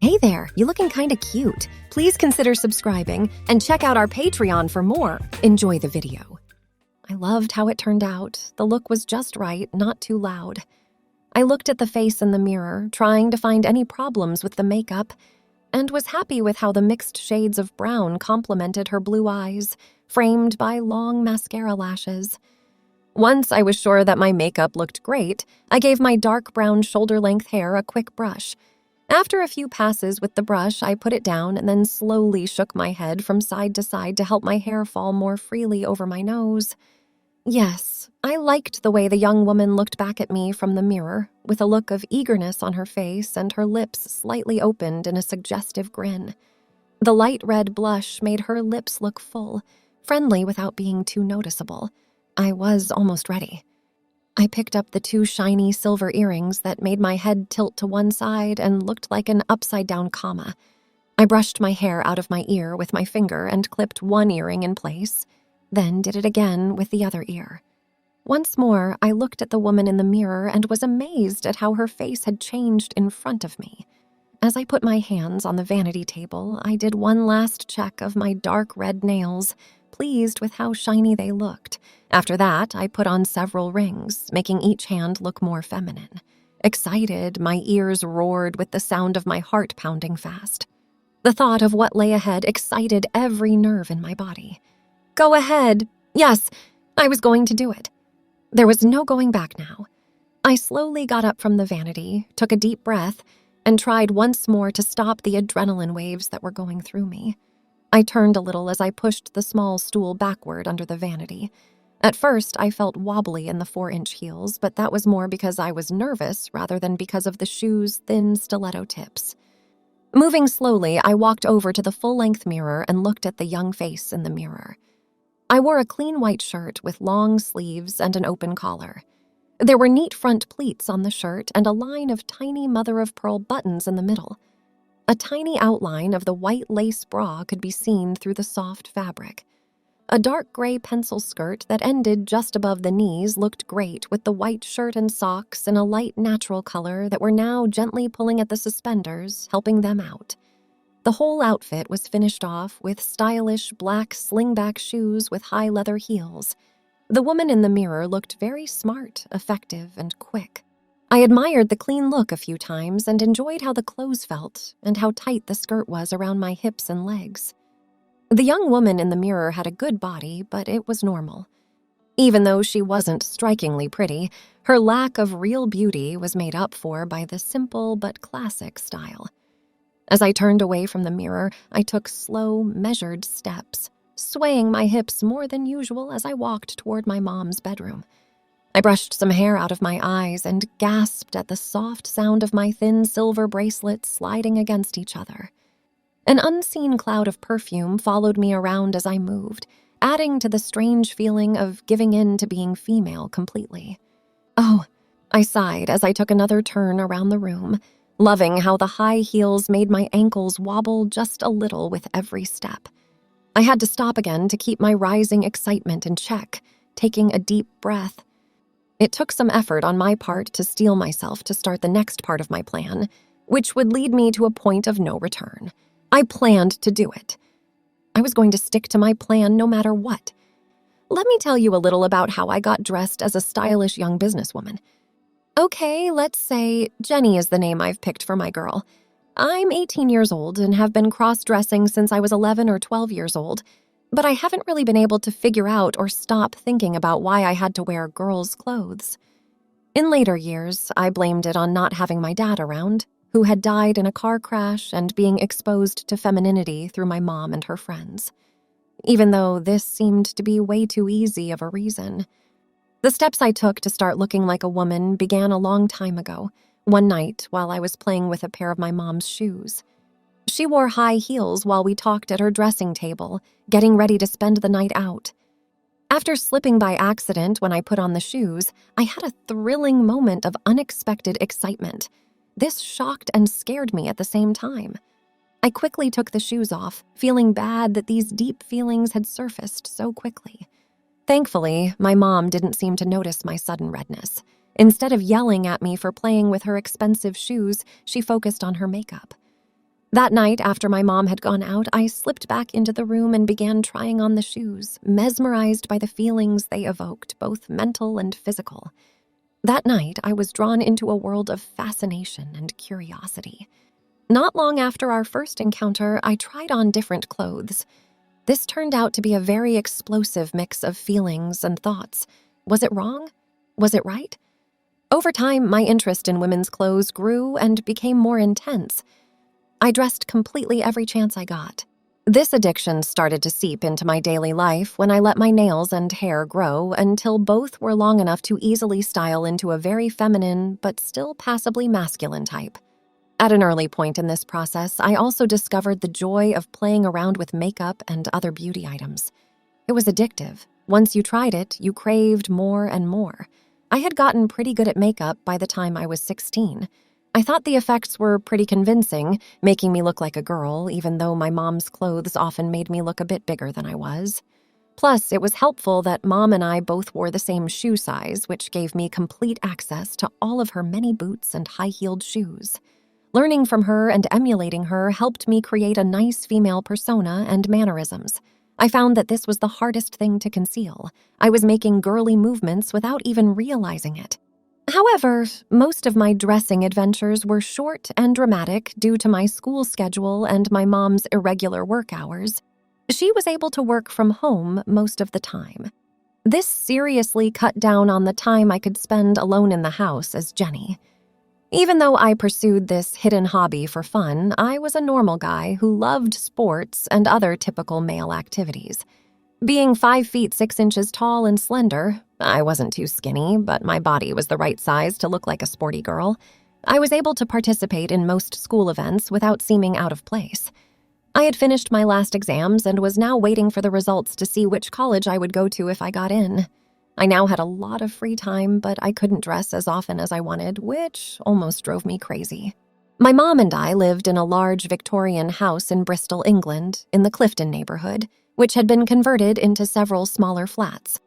Hey there, you looking kinda cute. Please consider subscribing and check out our Patreon for more. Enjoy the video. I loved how it turned out. The look was just right, not too loud. I looked at the face in the mirror, trying to find any problems with the makeup, and was happy with how the mixed shades of brown complemented her blue eyes, framed by long mascara lashes. Once I was sure that my makeup looked great, I gave my dark brown shoulder-length hair a quick brush. After a few passes with the brush, I put it down and then slowly shook my head from side to side to help my hair fall more freely over my nose. Yes, I liked the way the young woman looked back at me from the mirror, with a look of eagerness on her face and her lips slightly opened in a suggestive grin. The light red blush made her lips look full, friendly without being too noticeable. I was almost ready. I picked up the 2 shiny silver earrings that made my head tilt to one side and looked like an upside-down comma. I brushed my hair out of my ear with my finger and clipped one earring in place, then did it again with the other ear. Once more, I looked at the woman in the mirror and was amazed at how her face had changed in front of me. As I put my hands on the vanity table, I did one last check of my dark red nails, pleased with how shiny they looked. After that, I put on several rings, making each hand look more feminine. Excited, my ears roared with the sound of my heart pounding fast. The thought of what lay ahead excited every nerve in my body. Go ahead. Yes, I was going to do it. There was no going back now. I slowly got up from the vanity, took a deep breath, and tried once more to stop the adrenaline waves that were going through me. I turned a little as I pushed the small stool backward under the vanity. At first, I felt wobbly in the 4-inch heels, but that was more because I was nervous rather than because of the shoes' thin stiletto tips. Moving slowly, I walked over to the full-length mirror and looked at the young face in the mirror. I wore a clean white shirt with long sleeves and an open collar. There were neat front pleats on the shirt and a line of tiny mother-of-pearl buttons in the middle. A tiny outline of the white lace bra could be seen through the soft fabric. A dark gray pencil skirt that ended just above the knees looked great with the white shirt and socks in a light natural color that were now gently pulling at the suspenders, helping them out. The whole outfit was finished off with stylish black slingback shoes with high leather heels. The woman in the mirror looked very smart, effective, and quick. I admired the clean look a few times and enjoyed how the clothes felt and how tight the skirt was around my hips and legs. The young woman in the mirror had a good body, but it was normal. Even though she wasn't strikingly pretty, her lack of real beauty was made up for by the simple but classic style. As I turned away from the mirror, I took slow, measured steps, swaying my hips more than usual as I walked toward my mom's bedroom. I brushed some hair out of my eyes and gasped at the soft sound of my thin silver bracelets sliding against each other. An unseen cloud of perfume followed me around as I moved, adding to the strange feeling of giving in to being female completely. Oh, I sighed as I took another turn around the room, loving how the high heels made my ankles wobble just a little with every step. I had to stop again to keep my rising excitement in check, taking a deep breath. It took some effort on my part to steel myself to start the next part of my plan, which would lead me to a point of no return. I planned to do it. I was going to stick to my plan no matter what. Let me tell you a little about how I got dressed as a stylish young businesswoman. Okay, let's say Jenny is the name I've picked for my girl. I'm 18 years old and have been cross-dressing since I was 11 or 12 years old, but I haven't really been able to figure out or stop thinking about why I had to wear girls' clothes. In later years, I blamed it on not having my dad around, who had died in a car crash and being exposed to femininity through my mom and her friends. Even though this seemed to be way too easy of a reason. The steps I took to start looking like a woman began a long time ago, one night while I was playing with a pair of my mom's shoes. She wore high heels while we talked at her dressing table, getting ready to spend the night out. After slipping by accident when I put on the shoes, I had a thrilling moment of unexpected excitement. This shocked and scared me at the same time. I quickly took the shoes off, feeling bad that these deep feelings had surfaced so quickly. Thankfully, my mom didn't seem to notice my sudden redness. Instead of yelling at me for playing with her expensive shoes, she focused on her makeup. That night, after my mom had gone out, I slipped back into the room and began trying on the shoes, mesmerized by the feelings they evoked, both mental and physical. That night, I was drawn into a world of fascination and curiosity. Not long after our first encounter, I tried on different clothes. This turned out to be a very explosive mix of feelings and thoughts. Was it wrong? Was it right? Over time, my interest in women's clothes grew and became more intense. I dressed completely every chance I got. This addiction started to seep into my daily life when I let my nails and hair grow until both were long enough to easily style into a very feminine but still passably masculine type. At an early point in this process, I also discovered the joy of playing around with makeup and other beauty items. It was addictive. Once you tried it, you craved more and more. I had gotten pretty good at makeup by the time I was 16. I thought the effects were pretty convincing, making me look like a girl, even though my mom's clothes often made me look a bit bigger than I was. Plus, it was helpful that Mom and I both wore the same shoe size, which gave me complete access to all of her many boots and high-heeled shoes. Learning from her and emulating her helped me create a nice female persona and mannerisms. I found that this was the hardest thing to conceal. I was making girly movements without even realizing it. However, most of my dressing adventures were short and dramatic due to my school schedule and my mom's irregular work hours. She was able to work from home most of the time. This seriously cut down on the time I could spend alone in the house as Jenny. Even though I pursued this hidden hobby for fun, I was a normal guy who loved sports and other typical male activities. Being 5 feet 6 inches tall and slender, I wasn't too skinny, but my body was the right size to look like a sporty girl. I was able to participate in most school events without seeming out of place. I had finished my last exams and was now waiting for the results to see which college I would go to if I got in. I now had a lot of free time, but I couldn't dress as often as I wanted, which almost drove me crazy. My mom and I lived in a large Victorian house in Bristol, England, in the Clifton neighborhood, which had been converted into several smaller flats.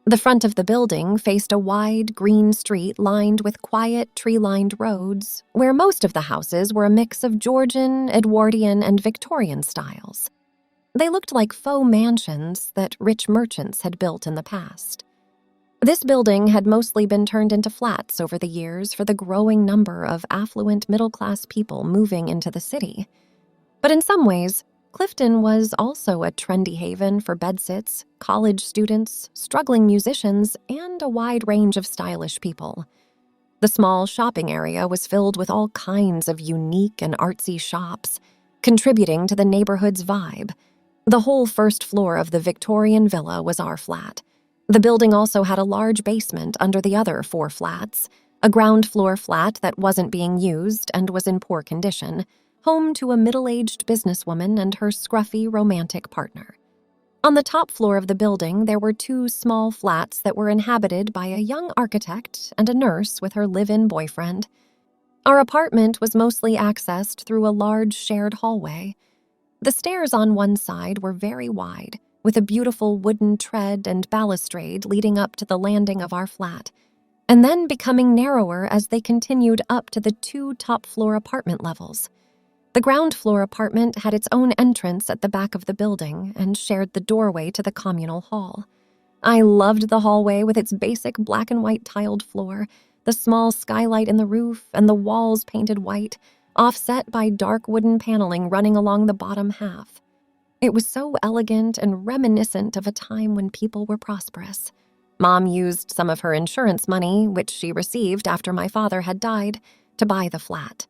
The front of the building faced a wide, green street lined with quiet, tree-lined roads, where most of the houses were a mix of Georgian, Edwardian, and Victorian styles. They looked like faux mansions that rich merchants had built in the past. This building had mostly been turned into flats over the years for the growing number of affluent middle-class people moving into the city. But in some ways, Clifton was also a trendy haven for bedsits, college students, struggling musicians, and a wide range of stylish people. The small shopping area was filled with all kinds of unique and artsy shops, contributing to the neighborhood's vibe. The whole first floor of the Victorian villa was our flat. The building also had a large basement under the other 4 flats, a ground floor flat that wasn't being used and was in poor condition, home to a middle-aged businesswoman and her scruffy, romantic partner. On the top floor of the building, there were 2 small flats that were inhabited by a young architect and a nurse with her live-in boyfriend. Our apartment was mostly accessed through a large shared hallway. The stairs on one side were very wide, with a beautiful wooden tread and balustrade leading up to the landing of our flat, and then becoming narrower as they continued up to the 2 top-floor apartment levels. The ground floor apartment had its own entrance at the back of the building and shared the doorway to the communal hall. I loved the hallway with its basic black and white tiled floor, the small skylight in the roof, and the walls painted white, offset by dark wooden paneling running along the bottom half. It was so elegant and reminiscent of a time when people were prosperous. Mom used some of her insurance money, which she received after my father had died, to buy the flat.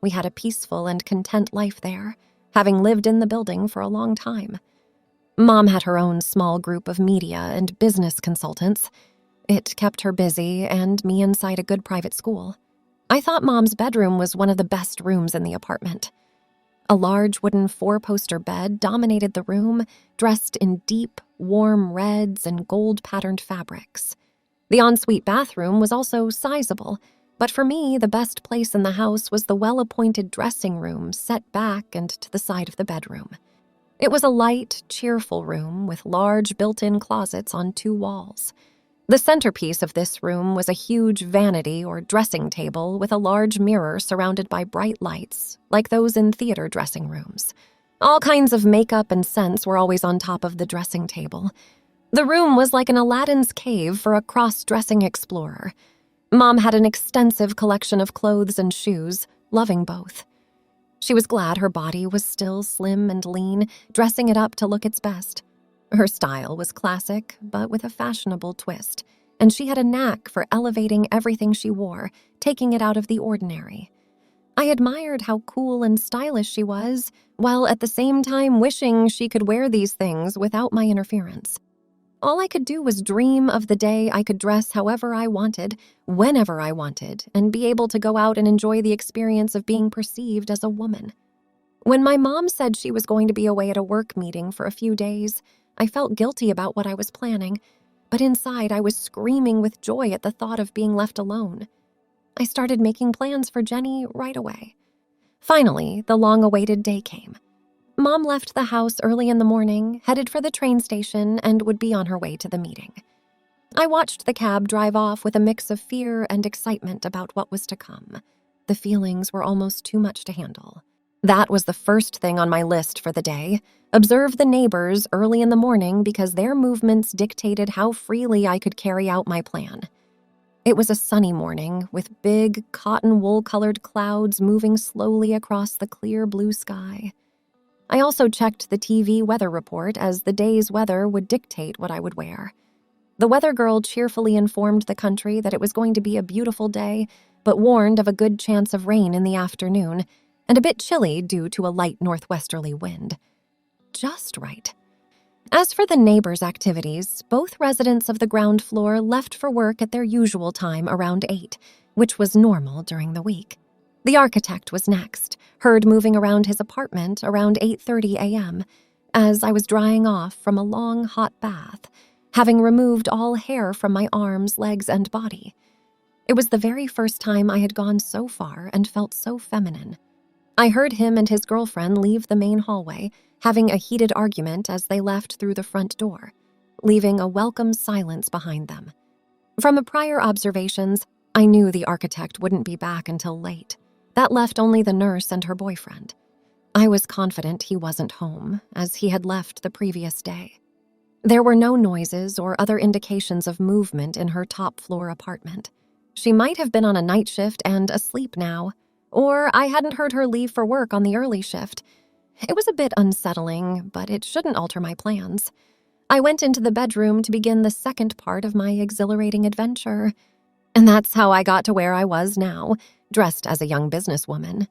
We had a peaceful and content life there, having lived in the building for a long time. Mom had her own small group of media and business consultants. It kept her busy and me inside a good private school. I thought Mom's bedroom was one of the best rooms in the apartment. A large wooden 4-poster bed dominated the room, dressed in deep, warm reds and gold-patterned fabrics. The ensuite bathroom was also sizable, but for me, the best place in the house was the well-appointed dressing room set back and to the side of the bedroom. It was a light, cheerful room with large built-in closets on 2 walls. The centerpiece of this room was a huge vanity or dressing table with a large mirror surrounded by bright lights, like those in theater dressing rooms. All kinds of makeup and scents were always on top of the dressing table. The room was like an Aladdin's cave for a cross-dressing explorer. Mom had an extensive collection of clothes and shoes, loving both. She was glad her body was still slim and lean, dressing it up to look its best. Her style was classic, but with a fashionable twist, and she had a knack for elevating everything she wore, taking it out of the ordinary. I admired how cool and stylish she was, while at the same time wishing she could wear these things without my interference. All I could do was dream of the day I could dress however I wanted, whenever I wanted, and be able to go out and enjoy the experience of being perceived as a woman. When my mom said she was going to be away at a work meeting for a few days, I felt guilty about what I was planning, but inside I was screaming with joy at the thought of being left alone. I started making plans for Jenny right away. Finally, the long-awaited day came. Mom left the house early in the morning, headed for the train station, and would be on her way to the meeting. I watched the cab drive off with a mix of fear and excitement about what was to come. The feelings were almost too much to handle. That was the first thing on my list for the day. Observe the neighbors early in the morning because their movements dictated how freely I could carry out my plan. It was a sunny morning with big cotton wool-colored clouds moving slowly across the clear blue sky. I also checked the TV weather report as the day's weather would dictate what I would wear. The weather girl cheerfully informed the country that it was going to be a beautiful day, but warned of a good chance of rain in the afternoon and a bit chilly due to a light northwesterly wind. Just right. As for the neighbors' activities, both residents of the ground floor left for work at their usual time around 8, which was normal during the week. The architect was next, heard moving around his apartment around 8:30 a.m. as I was drying off from a long, hot bath, having removed all hair from my arms, legs, and body. It was the very first time I had gone so far and felt so feminine. I heard him and his girlfriend leave the main hallway, having a heated argument as they left through the front door, leaving a welcome silence behind them. From the prior observations, I knew the architect wouldn't be back until late. That left only the nurse and her boyfriend. I was confident he wasn't home, as he had left the previous day. There were no noises or other indications of movement in her top-floor apartment. She might have been on a night shift and asleep now, or I hadn't heard her leave for work on the early shift. It was a bit unsettling, but it shouldn't alter my plans. I went into the bedroom to begin the second part of my exhilarating adventure. And that's how I got to where I was now, dressed as a young businesswoman.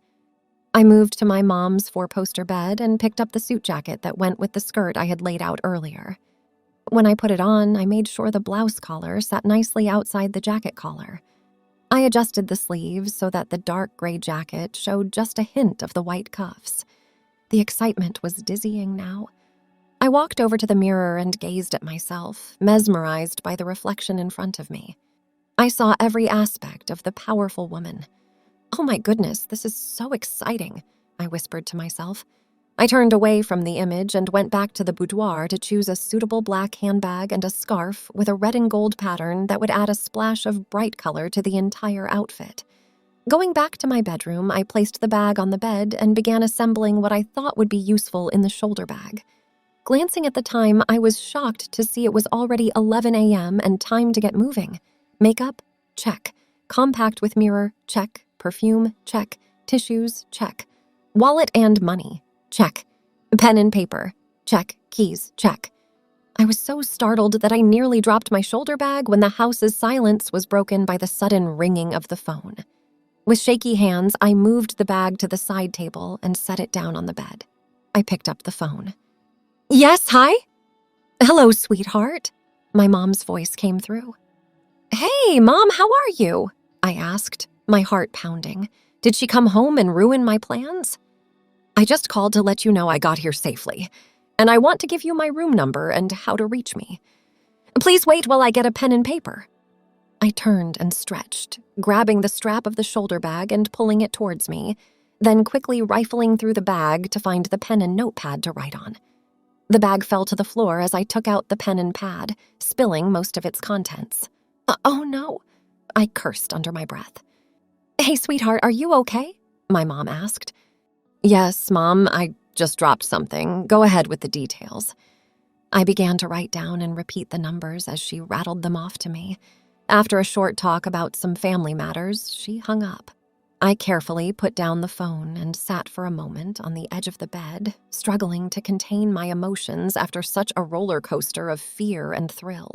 I moved to my mom's 4-poster bed and picked up the suit jacket that went with the skirt I had laid out earlier. When I put it on, I made sure the blouse collar sat nicely outside the jacket collar. I adjusted the sleeves so that the dark gray jacket showed just a hint of the white cuffs. The excitement was dizzying now. I walked over to the mirror and gazed at myself, mesmerized by the reflection in front of me. I saw every aspect of the powerful woman. "Oh my goodness, this is so exciting," I whispered to myself. I turned away from the image and went back to the boudoir to choose a suitable black handbag and a scarf with a red and gold pattern that would add a splash of bright color to the entire outfit. Going back to my bedroom, I placed the bag on the bed and began assembling what I thought would be useful in the shoulder bag. Glancing at the time, I was shocked to see it was already 11 a.m. and time to get moving. Makeup? Check. Compact with mirror? Check. Perfume? Check. Tissues? Check. Wallet and money? Check. Pen and paper? Check. Keys? Check. I was so startled that I nearly dropped my shoulder bag when the house's silence was broken by the sudden ringing of the phone. With shaky hands, I moved the bag to the side table and set it down on the bed. I picked up the phone. "Yes, hi?" "Hello, sweetheart." My mom's voice came through. "Hey, Mom, how are you?" I asked, my heart pounding. Did she come home and ruin my plans? "I just called to let you know I got here safely, and I want to give you my room number and how to reach me. Please wait while I get a pen and paper." I turned and stretched, grabbing the strap of the shoulder bag and pulling it towards me, then quickly rifling through the bag to find the pen and notepad to write on. The bag fell to the floor as I took out the pen and pad, spilling most of its contents. Oh no, I cursed under my breath. Hey, sweetheart, are you okay? My mom asked. Yes, Mom, I just dropped something. Go ahead with the details. I began to write down and repeat the numbers as she rattled them off to me. After a short talk about some family matters, she hung up. I carefully put down the phone and sat for a moment on the edge of the bed, struggling to contain my emotions after such a roller coaster of fear and thrill.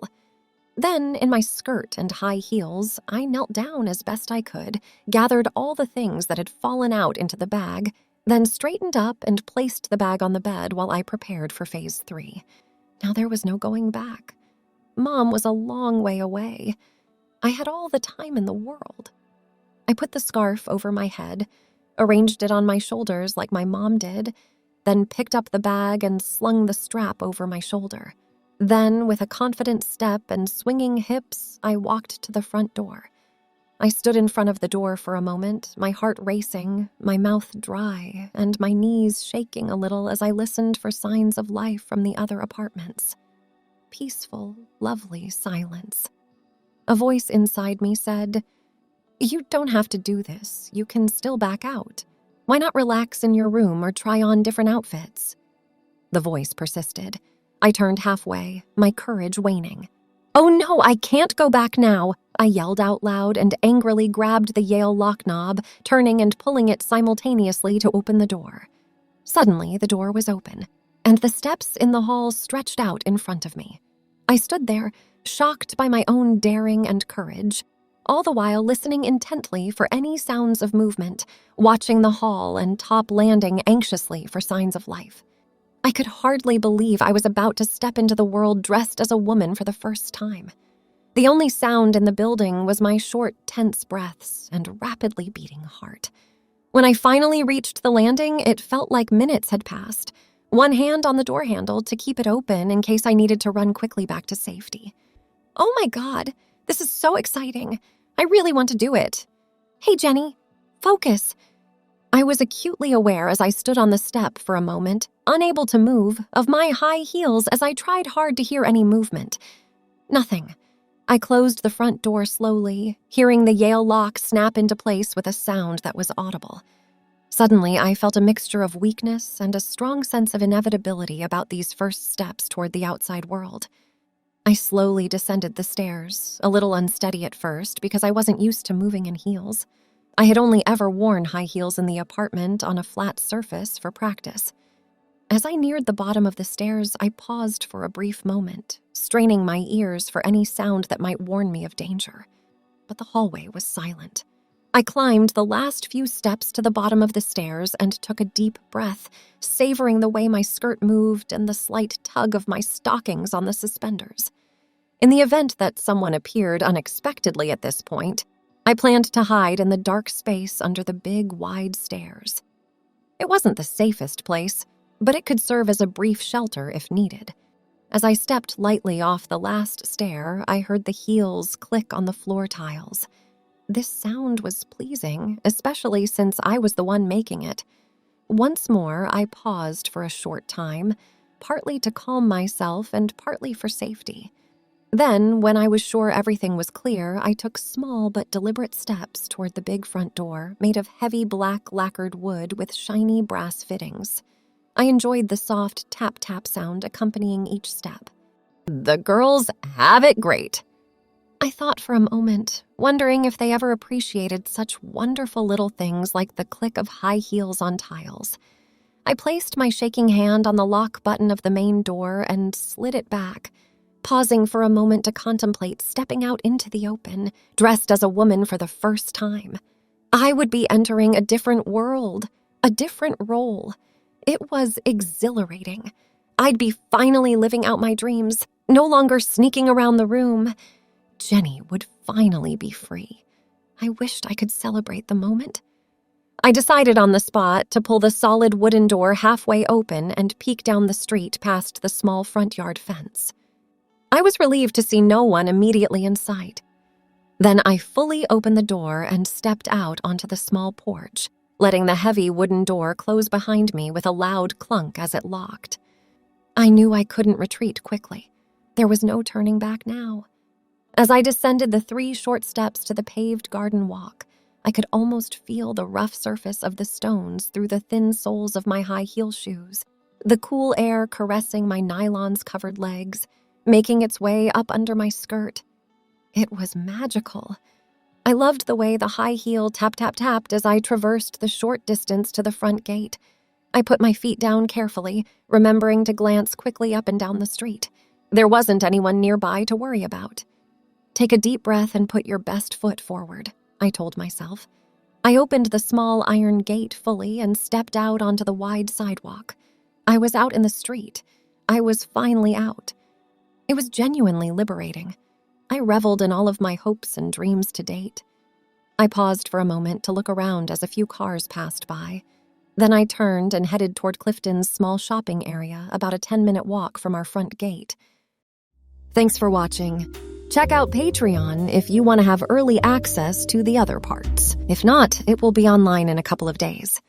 Then, in my skirt and high heels, I knelt down as best I could, gathered all the things that had fallen out into the bag, then straightened up and placed the bag on the bed while I prepared for phase 3. Now there was no going back. Mom was a long way away. I had all the time in the world. I put the scarf over my head, arranged it on my shoulders like my mom did, then picked up the bag and slung the strap over my shoulder. Then, with a confident step and swinging hips, I walked to the front door. I stood in front of the door for a moment, my heart racing, my mouth dry, and my knees shaking a little as I listened for signs of life from the other apartments. Peaceful, lovely silence. A voice inside me said, "You don't have to do this. You can still back out. Why not relax in your room or try on different outfits?" The voice persisted. I turned halfway, my courage waning. "Oh no, I can't go back now," I yelled out loud and angrily grabbed the Yale lock knob, turning and pulling it simultaneously to open the door. Suddenly, the door was open, and the steps in the hall stretched out in front of me. I stood there, shocked by my own daring and courage, all the while listening intently for any sounds of movement, watching the hall and top landing anxiously for signs of life. I could hardly believe I was about to step into the world dressed as a woman for the first time. The only sound in the building was my short, tense breaths and rapidly beating heart. When I finally reached the landing, it felt like minutes had passed, one hand on the door handle to keep it open in case I needed to run quickly back to safety. Oh my God, this is so exciting. I really want to do it. Hey, Jenny, focus. I was acutely aware as I stood on the step for a moment, unable to move, of my high heels as I tried hard to hear any movement. Nothing. I closed the front door slowly, hearing the Yale lock snap into place with a sound that was audible. Suddenly, I felt a mixture of weakness and a strong sense of inevitability about these first steps toward the outside world. I slowly descended the stairs, a little unsteady at first because I wasn't used to moving in heels. I had only ever worn high heels in the apartment on a flat surface for practice. As I neared the bottom of the stairs, I paused for a brief moment, straining my ears for any sound that might warn me of danger. But the hallway was silent. I climbed the last few steps to the bottom of the stairs and took a deep breath, savoring the way my skirt moved and the slight tug of my stockings on the suspenders. In the event that someone appeared unexpectedly at this point, I planned to hide in the dark space under the big, wide stairs. It wasn't the safest place, but it could serve as a brief shelter if needed. As I stepped lightly off the last stair, I heard the heels click on the floor tiles. This sound was pleasing, especially since I was the one making it. Once more, I paused for a short time, partly to calm myself and partly for safety. Then, when I was sure everything was clear, I took small but deliberate steps toward the big front door, made of heavy black lacquered wood with shiny brass fittings. I enjoyed the soft tap-tap sound accompanying each step. The girls have it great. I thought for a moment, wondering if they ever appreciated such wonderful little things like the click of high heels on tiles. I placed my shaking hand on the lock button of the main door and slid it back, pausing for a moment to contemplate stepping out into the open, dressed as a woman for the first time. I would be entering a different world, a different role. It was exhilarating. I'd be finally living out my dreams, no longer sneaking around the room. Jenny would finally be free. I wished I could celebrate the moment. I decided on the spot to pull the solid wooden door halfway open and peek down the street past the small front yard fence. I was relieved to see no one immediately in sight. Then I fully opened the door and stepped out onto the small porch, letting the heavy wooden door close behind me with a loud clunk as it locked. I knew I couldn't retreat quickly. There was no turning back now. As I descended the 3 short steps to the paved garden walk, I could almost feel the rough surface of the stones through the thin soles of my high heel shoes, the cool air caressing my nylons-covered legs, making its way up under my skirt. It was magical. I loved the way the high heel tap-tap-tapped as I traversed the short distance to the front gate. I put my feet down carefully, remembering to glance quickly up and down the street. There wasn't anyone nearby to worry about. Take a deep breath and put your best foot forward, I told myself. I opened the small iron gate fully and stepped out onto the wide sidewalk. I was out in the street. I was finally out. It was genuinely liberating. I reveled in all of my hopes and dreams to date. I paused for a moment to look around as a few cars passed by. Then I turned and headed toward Clifton's small shopping area, about a 10-minute walk from our front gate. Thanks for watching. Check out Patreon if you want to have early access to the other parts. If not, it will be online in a couple of days.